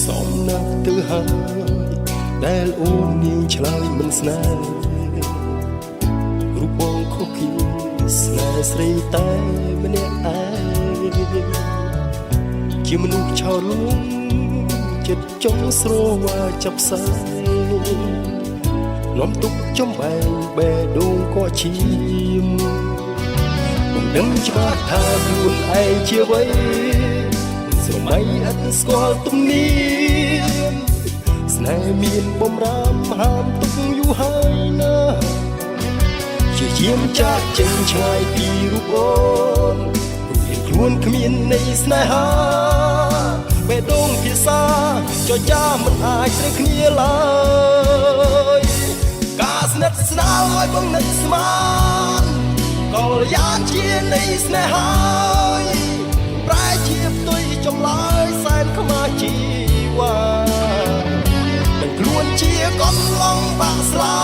សំណាក់ទៅហើយដែលអូននាងឆ្លើយមិនស្នេហ៍រូបបងខុសគ្នាស្នេហ៍ស្រីតែម្នាក់ឯងជាមនុស្សឆោតលួងចិត្តចង់ស្រវាចាប់ផ្សាយនាំទុកចំបែងបេះដូងក៏ឈាមមិនដឹងច្បាស់ថាខ្លួនឯងជាអ្វីស្រមៃឥតស្គាល់ទំនៀមស្នេហ៍មានបំរាមហាមទុកយូរហើយណាជាយាមចាក់ចេញឆ្ងាយពីរូបអូនព្រោះខ្លួនគ្មាននៃស្នេហាបេះដូងភាសាចចាមិនអាចត្រូវគ្នាឡើយការស្និទ្ធស្នាលឲ្យបងនឹកស្មានកលយានជានៃស្នេហាប្រែជាផ្ទុយចម្លើយសែនខ្មាស់ជីវ៉ានឹងខ្លួនជាកំឡុងបាក់ស្លា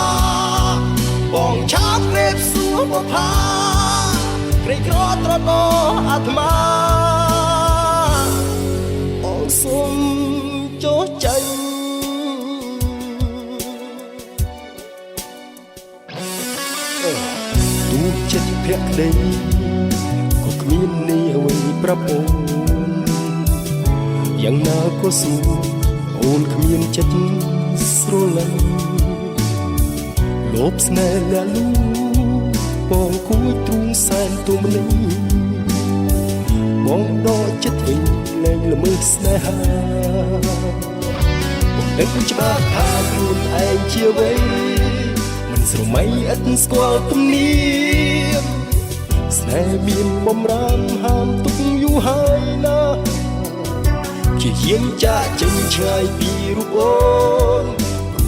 បងឆាបក្រេបសួរបផាក្រីក្រត្រដោអាត្មាបងសុំចោះចាញ់ទូចិត្តភក្តីក៏គ្មាននេះអ្វីប្រាប់អូនយ៉ាងណាក៏សួរអូនគ្មានចិត្តស្រឡាញ់លោភស្នេហ៍លាលូបងគួយទ្រូងសែនទុំនេះបងដកចិត្តវិញលែងល្មើសស្នេហាបងដឹងច្បាស់ថាខ្លួនឯងជាអ្វីមិនស្រមៃឥតស្គាល់ទំនៀមស្នេហ៍មានបំរាមហាមទុកយូរហើយណាជាយាមចាក់ចេញឆ្ងាយពីរូបអូន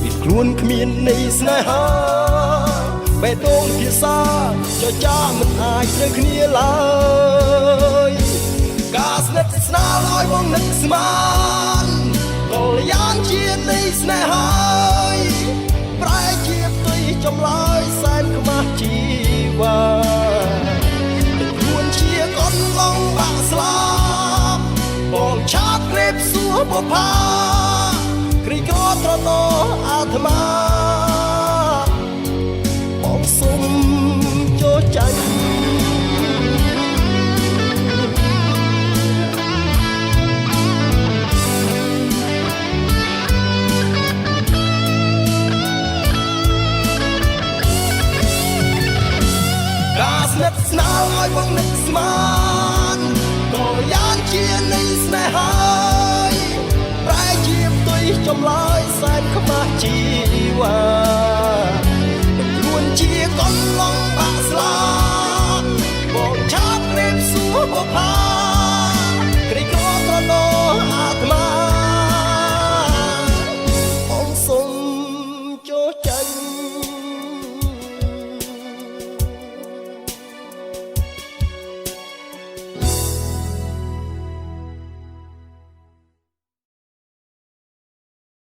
ពីខ្លួនគ្មាននៃស្នេហាបេះដូងភាសាចចាមិនអាចត្រូវគ្នាឡើយការស្និទ្ធស្នាលឲ្យបងនឹកស្មានកលយានជានៃស្នេហាប្រែជាផ្ទុយចម្លើយសែនខ្មាស់ជីវ៉ានឹងខ្លួនជាកូនឡងបាក់ស្លាប់បងឆាបក្រេបសួរបផាក្រីក្រត្រដោអាត្មាបងសុំចោះចាញ់ការស្និទ្ធស្នាលឲ្យបងនឹកស្មានក៏យ៉ាងជានៃស្នេហាប្រែជាផ្ទុយចម្លើយសែនខ្មាស់ជីវ៉ា